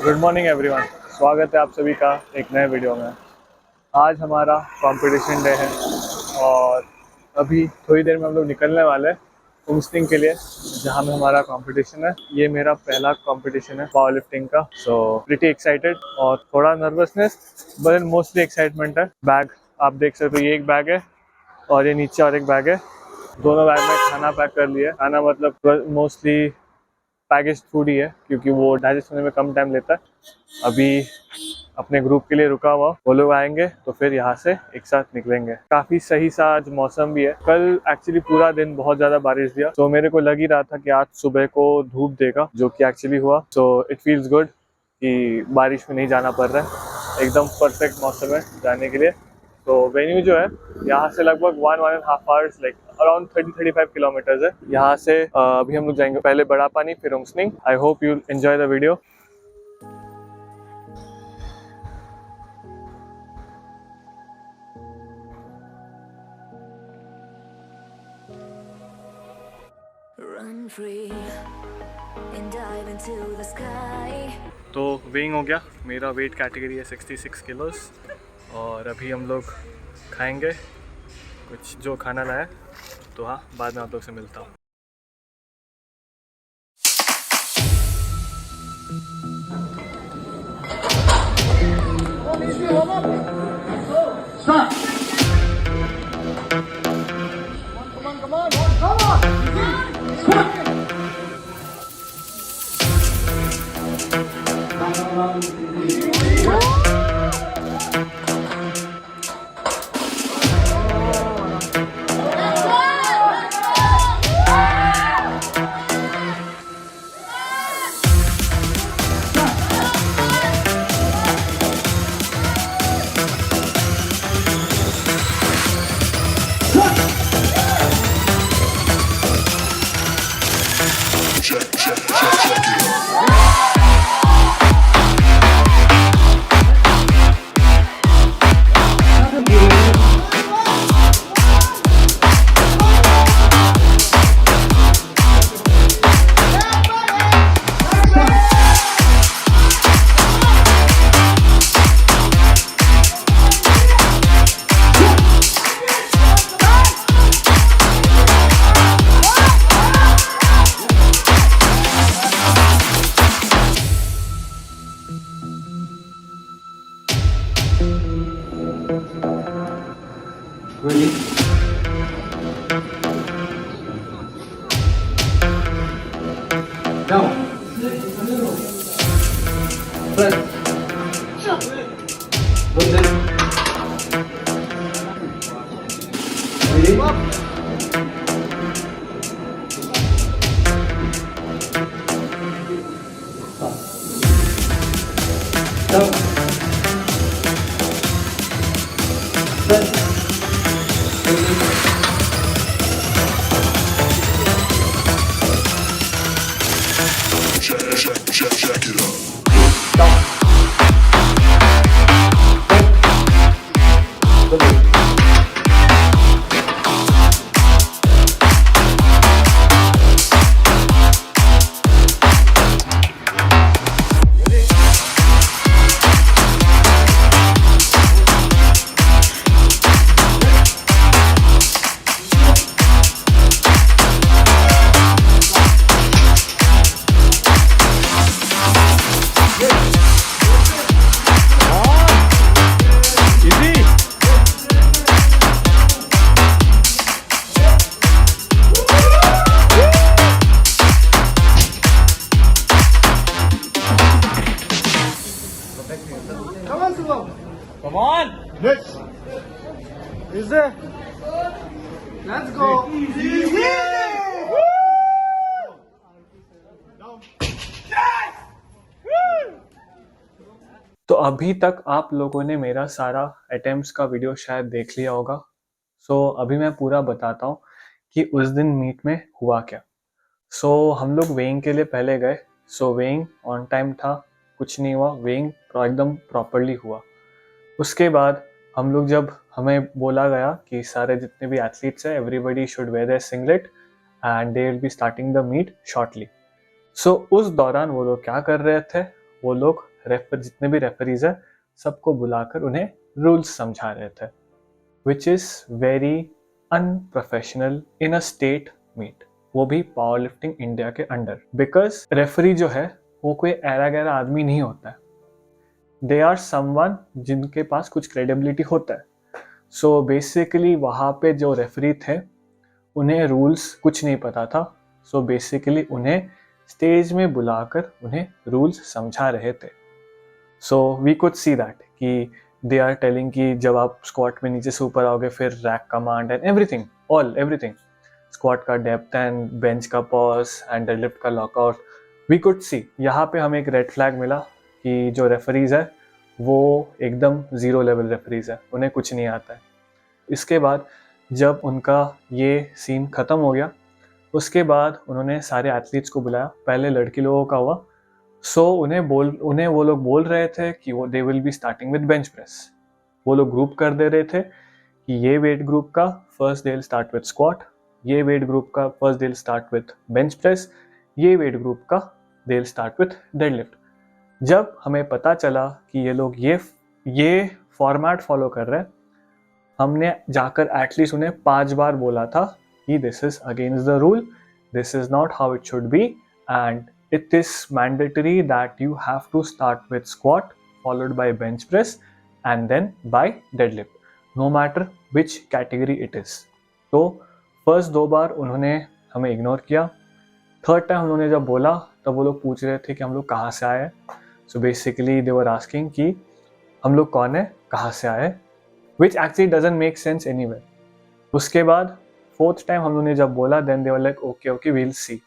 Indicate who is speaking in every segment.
Speaker 1: Good morning everyone, स्वागत है आप सभी का एक नए वीडियो में। आज हमारा कंपटीशन डे है और अभी थोड़ी देर में हम लोग निकलने वाले हैं कुंगस्टिंग के लिए, जहाँ में हमारा कंपटीशन है। ये मेरा पहला कंपटीशन है पावर लिफ्टिंग का, सो प्रिटी एक्साइटेड और थोड़ा नर्वसनेस बट मोस्टली एक्साइटमेंट है। बैग आप देख सकते हो, ये एक बैग है और ये नीचे और एक बैग है। दोनों बैग में खाना पैक कर लिया। खाना मतलब मोस्टली पैकेज फूड ही है क्योंकि वो डाइजेस्ट होने में कम टाइम लेता है। अभी अपने ग्रुप के लिए रुका हुआ, वो लोग आएंगे तो फिर यहाँ से एक साथ निकलेंगे। काफी सही सा आज मौसम भी है। कल एक्चुअली पूरा दिन बहुत ज्यादा बारिश दिया, तो मेरे को लग ही रहा था कि आज सुबह को धूप देगा, जो कि एक्चुअली हुआ। सो इट फील्स गुड कि बारिश में नहीं जाना पड़ रहा है। एकदम परफेक्ट मौसम है जाने के लिए। तो वेन्यू जो है यहाँ से लगभग 1.5 आवर्स लाइक अराउंड 30-35 किलोमीटर्स है यहाँ से। अभी हम लोग जाएंगे पहले बड़ा पानी फिर उंगस्निंग। I hope you enjoy the video. तो वेइंग हो गया, मेरा वेट कैटेगरी है 66 किलोस और अभी हम लोग खाएंगे कुछ जो खाना लाया। तो हाँ, बाद में आप लोग से मिलता हूँ।
Speaker 2: Ready? Now. Press. Hold it. Ready? Down. Press. Check it out. Down.
Speaker 1: Come on!
Speaker 2: Let's.
Speaker 1: Is there?
Speaker 2: Let's go. Easy.
Speaker 1: तो अभी तक आप लोगों ने मेरा सारा अटेम्प्ट्स का वीडियो शायद देख लिया होगा। सो अभी मैं पूरा बताता हूँ कि उस दिन मीट में हुआ क्या। सो हम लोग वेइंग के लिए पहले गए। सो वेइंग ऑन टाइम था, कुछ नहीं हुआ, वेइंग एकदम प्रॉपरली हुआ। उसके बाद हम लोग जब हमें बोला गया कि सारे जितने भी एथलीट्स हैं everybody should wear their singlet and they will be starting the meet shortly. So उस दौरान वो लोग क्या कर रहे थे, वो लोग जितने भी रेफरीज है सबको बुलाकर उन्हें रूल्स समझा रहे थे, which is very unprofessional in a state meet, वो भी पावर लिफ्टिंग इंडिया के अंडर। बिकॉज रेफरी जो है वो कोई ऐरा गैरा आदमी नहीं होता है, दे आर समवन जिनके पास कुछ क्रेडिबिलिटी होता है। सो बेसिकली वहाँ पे जो रेफरी थे उन्हें रूल्स कुछ नहीं पता था। सो बेसिकली उन्हें स्टेज में बुलाकर उन्हें रूल्स समझा रहे थे। So we could see that कि दे आर टेलिंग कि जब आप स्क्वाट में नीचे से ऊपर आओगे फिर rack command and everything, all everything, squat का डेप्थ एंड बेंच का पॉज एंड डेडलिफ्ट का लॉकआउट, वी कुड सी। यहाँ पे हमें एक रेड फ्लैग मिला कि जो रेफरीज है वो एकदम ज़ीरो लेवल रेफरीज है, उन्हें कुछ नहीं आता है। इसके बाद जब उनका ये सीन ख़त्म हो गया उसके बाद उन्होंने सारे एथलीट्स को बुलाया, पहले लड़की लोगों का हुआ। सो उन्हें वो लोग बोल रहे थे कि वो दे will be starting with bench press. वो लोग ग्रुप कर दे रहे थे कि ये वेट ग्रुप का first they will start with squat, ये वेट ग्रुप का first they will start with bench press, ये वेट ग्रुप का they will start with deadlift. जब हमें पता चला कि ये लोग ये फॉर्मेट फॉलो कर रहे हैं, हमने जाकर एटलीस्ट उन्हें 5 बार बोला था कि this is against the rule, this is not how it should be, and it is mandatory that you have to start with squat followed by bench press and then by deadlift, no matter which category it is. तो first 2 बार उन्होंने हमें ignore किया। Third time उन्होंने जब बोला तब वो लोग पूछ रहे थे कि हम लोग कहाँ से आए। So basically they were asking कि हम लोग कौन है, कहाँ से आए, which actually doesn't make sense anywhere. उसके बाद फोर्थ टाइम हम लोगों ने जब बोला then they were like okay okay we'll see.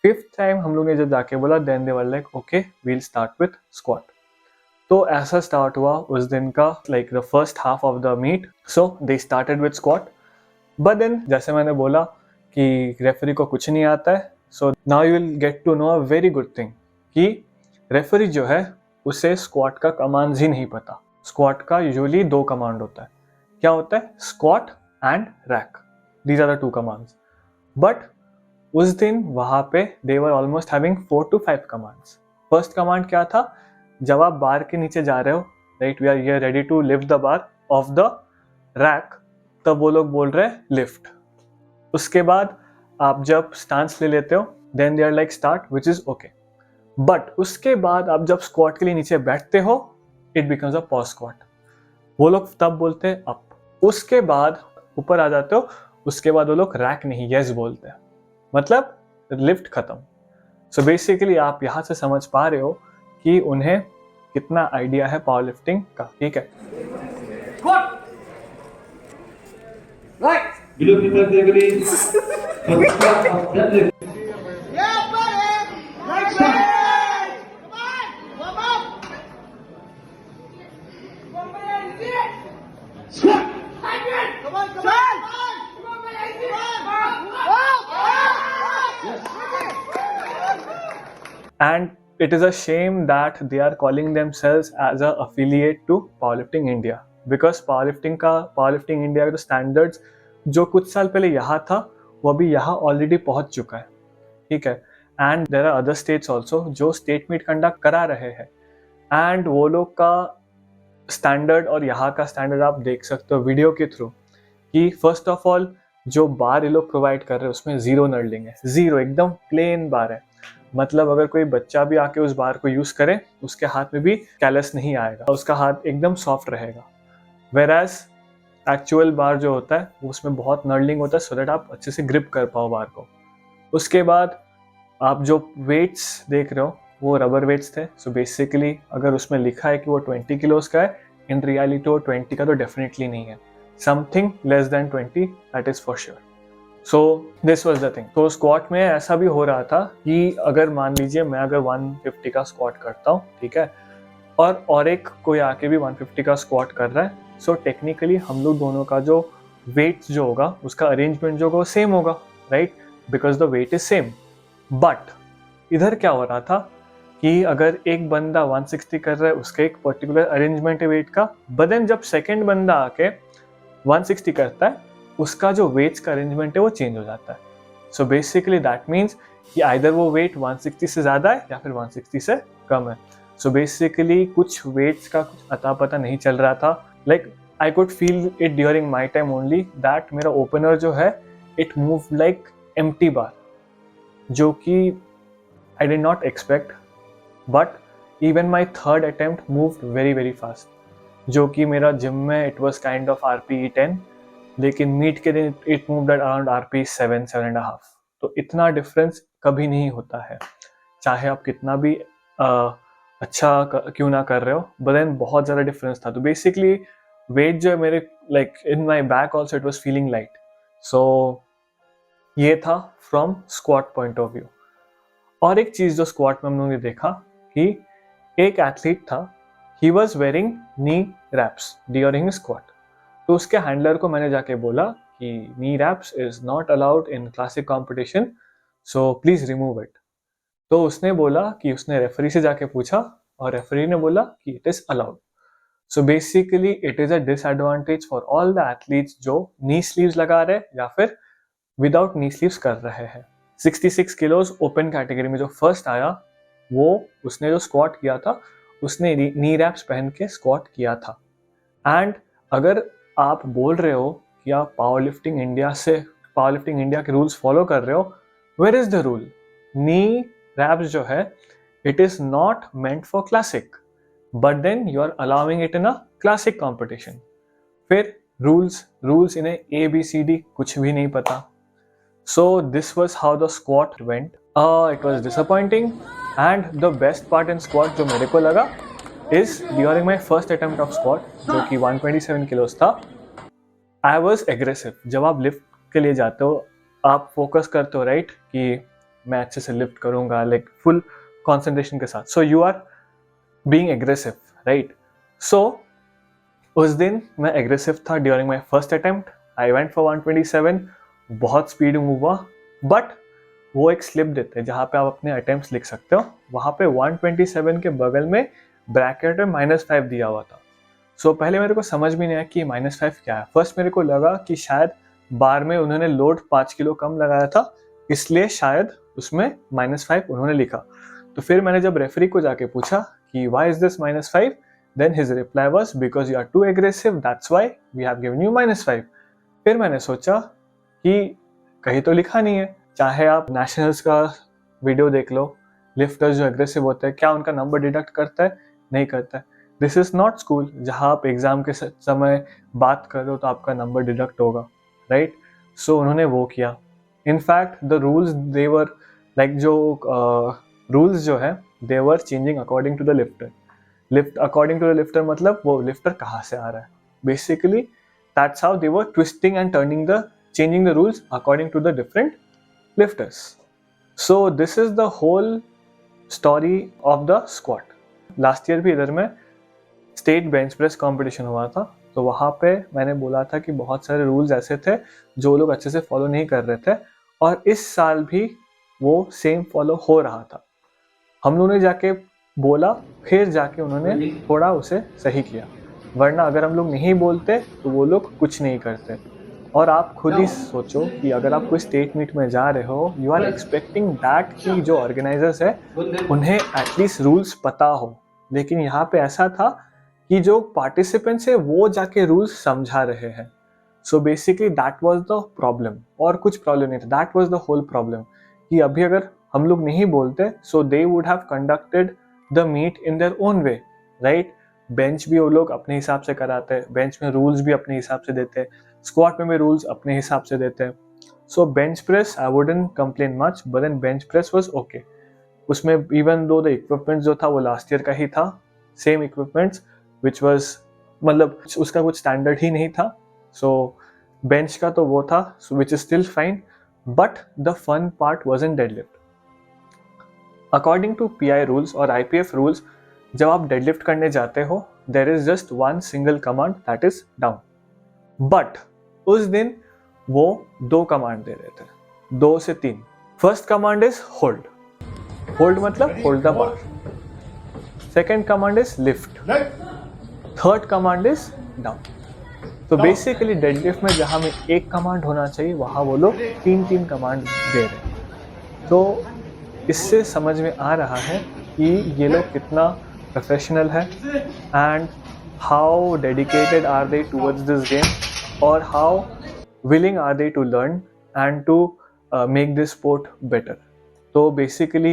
Speaker 1: Fifth time हम लोग ने जब जाके बोला then they were like okay we'll start with squat. तो ऐसा स्टार्ट हुआ उस दिन का, like the first half of the meet. So they started with squat, but then जैसे मैंने बोला कि रेफरी को कुछ नहीं आता है। So now you will get to know a very good thing कि रेफरी जो है उसे स्क्वाट का कमांड्स ही नहीं पता। स्क्वाट का यूजुअली 2 कमांड होता है। क्या होता है? Squat and rack, these are the 2 commands. But उस दिन वहाँ पे they were almost having 4 to 5 commands. First command क्या था? जब आप बार के नीचे जा रहे हो, right, we are here ready to lift the bar off the rack, तब वो लोग बोल रहे हैं लिफ्ट। उसके बाद आप जब स्टांस ले लेते हो then they are like start, which is okay. But उसके बाद आप जब स्क्वाट के लिए नीचे बैठते हो it becomes a pause squat, वो लोग तब बोलते हैं अप। उसके बाद ऊपर आ जाते हो, उसके बाद वो लोग रैक नहीं यस बोलते हैं, मतलब लिफ्ट खत्म। सो बेसिकली आप यहाँ से समझ पा रहे हो कि उन्हें कितना आइडिया है पावर लिफ्टिंग का, ठीक है।
Speaker 2: Below the category for the squat of deadlift.
Speaker 1: And it is a shame that they are calling themselves as a affiliate to Powerlifting India, because Powerlifting India के स्टैंडर्ड्स जो कुछ साल पहले यहाँ था वो अभी यहाँ ऑलरेडी पहुँच चुका है, ठीक है। And there are other states also जो स्टेट मीट कंडक्ट करा रहे हैं, एंड वो लोग का स्टैंडर्ड और यहाँ का स्टैंडर्ड आप देख सकते हो वीडियो के थ्रू कि फर्स्ट ऑफ ऑल जो बार ये लोग प्रोवाइड कर रहे हैं उसमें 0 नर्लिंग है, 0 एकदम प्लेन बार है। मतलब अगर कोई बच्चा भी आके उस बार को यूज करे उसके हाथ में भी कैलस नहीं आएगा, उसका हाथ एकदम सॉफ्ट रहेगा। वेराज एक्चुअल बार जो होता है उसमें बहुत नर्लिंग होता है सो दैट आप अच्छे से ग्रिप कर पाओ बार को। उसके बाद आप जो वेट्स देख रहे हो वो रबर वेट्स थे। सो बेसिकली अगर उसमें लिखा है कि वो 20 किलोज का है, इन रियलिटी वो 20 का तो डेफिनेटली नहीं है, something less than 20 that is for sure. So this was the thing. तो स्क्वाट में ऐसा भी हो रहा था कि अगर मान लीजिए मैं अगर 150 का स्क्वाट करता हूँ, ठीक है, और एक कोई आके भी 150 का स्क्वाट कर रहा है, सो टेक्निकली हम लोग दोनों का जो वेट जो होगा उसका अरेंजमेंट जो होगा वो सेम होगा, right, because the weight is same. But इधर क्या हो रहा था कि अगर एक बंदा 160 कर रहा है उसका एक पर्टिकुलर अरेंजमेंट है वेट का, बट देन जब सेकेंड बंदा आके 160 करता है उसका जो वेट्स का अरेंजमेंट है वो चेंज हो जाता है। सो बेसिकली दैट मीन्स कि आइदर वो वेट 160 से ज़्यादा है या फिर 160 से कम है। सो बेसिकली कुछ वेट्स का कुछ अता पता नहीं चल रहा था. Like I could feel it during my time only that मेरा ओपनर जो है इट मूव लाइक एम्प्टी बार, जो कि I did not expect. But even my third attempt moved very very fast, जो कि मेरा जिम में it was kind of RPE 10, लेकिन मीट के दिन it moved at around RPE 7.5. तो इतना डिफरेंस कभी नहीं होता है, चाहे आप कितना भी अच्छा क्यों ना कर रहे हो, बट देन बहुत ज़्यादा डिफरेंस था. तो बेसिकली वेट जो है मेरे like in my back also it was feeling light. So ये था from squat point of view. और एक चीज़ जो स्क्वाट में हम लोगों ने देखा कि एक एथलीट था, he was wearing knee wraps during squat. तो उसके हैंडलर को मैंने जाके बोला कि knee wraps is not allowed in classic competition, so please remove it. तो उसने बोला कि उसने रेफरी से जाके पूछा और रेफरी ने बोला कि it is allowed. So basically it is a disadvantage for all the athletes जो नी स्लीव्स लगा रहे या फिर विदाउट नी स्लीव्स कर रहे हैं. 66 किलोज ओपन कैटेगरी में जो फर्स्ट आया वो उसने जो स्क्वाट किया था उसने नी रैप्स पहन के स्क्वाट किया था. एंड अगर आप बोल रहे हो कि आप पावर लिफ्टिंग इंडिया के रूल्स फॉलो कर रहे हो, where is the rule? Knee wraps जो है it is not meant for classic, but then you are allowing it in a classic competition. फिर रूल्स इन्हें ABCD कुछ भी नहीं पता. So this was how the squat went. It was disappointing, and the best part in squat जो मेरे को लगा is during my first attempt of squat जो कि 127 kilos था, I was aggressive. जब आप लिफ्ट के लिए जाते हो आप फोकस करते हो राइट कि मैं अच्छे से लिफ्ट करूँगा लाइक फुल कॉन्सेंट्रेशन के साथ. So you are being aggressive right. So उस दिन मैं एग्रेसिव था during my first attempt. I went for 127, बहुत स्पीड मूव हुआ, बट वो एक स्लिप देते हैं जहाँ पे आप अपने अटेम्प्ट्स लिख सकते हो. वहाँ पे 127 के बगल में ब्रैकेट में -5 दिया हुआ था. सो पहले मेरे को समझ भी नहीं आया कि -5 क्या है. फर्स्ट मेरे को लगा कि शायद बार में उन्होंने लोड 5 किलो कम लगाया था, इसलिए शायद उसमें -5 उन्होंने लिखा. तो फिर मैंने जब रेफरी को जाके पूछा कि why is this -5, then his reply was because you are too aggressive, that's why we have given you -5. फिर मैंने सोचा कि कहीं तो लिखा नहीं है. चाहे आप नेशनल्स का वीडियो देख लो, लिफ्टर्स जो एग्रेसिव होते हैं क्या उनका नंबर डिडक्ट करता है? नहीं करता है. दिस इज नॉट स्कूल जहाँ आप एग्जाम के समय बात कर रहे हो तो आपका नंबर डिडक्ट होगा राइट. सो उन्होंने वो किया. In fact the rules they were like जो रूल्स जो है they were changing according to the lifter. According to the lifter मतलब वो लिफ्टर कहाँ से आ रहा है. Basically that's how they were twisting and changing the rules according to the different lifters. So this is the whole story of the squat. Last year भी इधर में स्टेट बेंच प्रेस कंपटीशन हुआ था, तो वहाँ पे मैंने बोला था कि बहुत सारे रूल्स ऐसे थे जो लोग अच्छे से फॉलो नहीं कर रहे थे, और इस साल भी वो सेम फॉलो हो रहा था. हम लोगों ने जाके बोला, फिर जाके उन्होंने थोड़ा उसे सही किया, वरना अगर हम लोग नहीं बोलते तो वो लोग कुछ नहीं करते. और आप खुद ही सोचो कि अगर आप कोई स्टेट मीट में जा रहे हो, यू आर एक्सपेक्टिंग दैट कि जो ऑर्गेनाइजर्स है उन्हें एटलीस्ट रूल्स पता हो, लेकिन यहाँ पे ऐसा था कि जो पार्टिसिपेंट्स है वो जाके रूल्स समझा रहे हैं. So basically that was the problem, और कुछ प्रॉब्लम नहीं था. That was the whole problem कि अभी अगर हम लोग नहीं बोलते so they would have conducted the meet in their own way right. Bench भी वो लोग अपने हिसाब से कराते हैं, बेंच में रूल्स भी अपने हिसाब से देते हैं, स्क्वाट में भी रूल्स अपने हिसाब से देते हैं. So bench press I wouldn't complain much, but then bench press was okay. उसमें इवन दो द इक्विपमेंट जो था वो लास्ट ईयर का ही था, सेम इक्विपमेंट्स विच वाज मतलब उसका कुछ स्टैंडर्ड ही नहीं था. सो बेंच का तो वो था which is still fine, but the fun part was in deadlift. According to PI rules और IPF रूल्स, जब आप डेडलिफ्ट करने जाते हो there is just one single command that is down. But उस दिन वो 2 कमांड दे रहे थे, 2 से 3. फर्स्ट कमांड इज होल्ड मतलब hold the bar. Second command is lift. Third command is down. तो बेसिकली डेडलिफ्ट में जहाँ में 1 कमांड होना चाहिए वहाँ वो लोग 3 कमांड दे रहे हैं. तो इससे समझ में आ रहा है कि ये लोग कितना प्रोफेशनल है and how dedicated are they towards this game और how willing are they to learn and to make this sport better. So basically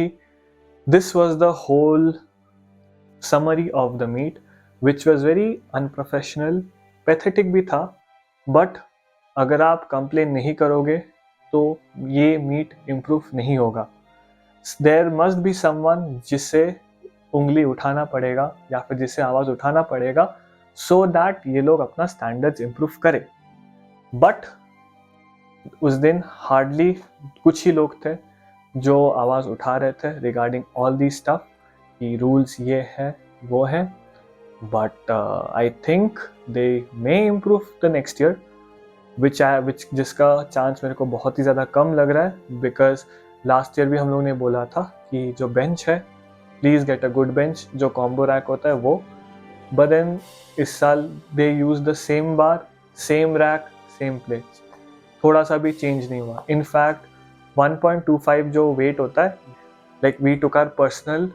Speaker 1: this was the whole summary of the meet, which was very unprofessional, pathetic भी था, but अगर आप complain नहीं करोगे तो ये meet improve नहीं होगा. There must be someone जिससे उंगली उठाना पड़ेगा या फिर जिससे आवाज़ उठाना पड़ेगा so that ये लोग अपना स्टैंडर्ड्स इम्प्रूव करें. बट उस दिन हार्डली कुछ ही लोग थे जो आवाज़ उठा रहे थे रिगार्डिंग ऑल दी स्टफ कि रूल्स ये है वो है. But I think they may improve the next year which जिसका चांस मेरे को बहुत ही ज़्यादा कम लग रहा है, बिकॉज लास्ट ईयर भी हम लोगों ने बोला था कि जो बेंच है please get a good bench, जो कॉम्बो रैक होता है वो. बट देन इस साल they use the same bar, same rack, same plates, थोड़ा सा भी चेंज नहीं हुआ. इनफैक्ट 1.25 जो वेट होता है, like we took our personal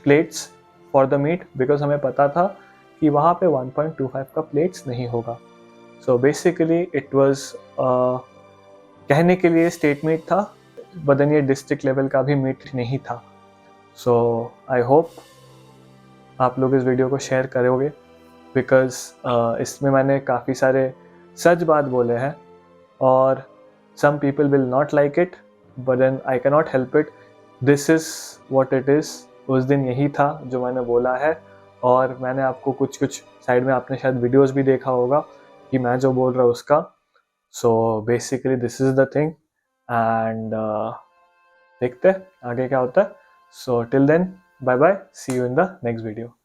Speaker 1: plates for the meet because हमें पता था कि वहाँ पे 1.25 का प्लेट्स नहीं होगा. सो बेसिकली इट वाज कहने के लिए स्टेट मीट था, बट देन ये डिस्ट्रिक्ट लेवल का भी मीट नहीं था. सो आई होप आप लोग इस वीडियो को शेयर करोगे बिकॉज इसमें मैंने काफ़ी सारे सच बात बोले हैं और some people will not like it, but then I cannot help it. This is what it is. उस दिन यही था जो मैंने बोला है और मैंने आपको कुछ साइड में आपने शायद वीडियोस भी देखा होगा कि मैं जो बोल रहा हूँ उसका. So basically this is the thing and देखते हैं आगे क्या होता है. So till then bye bye, see you in the next video.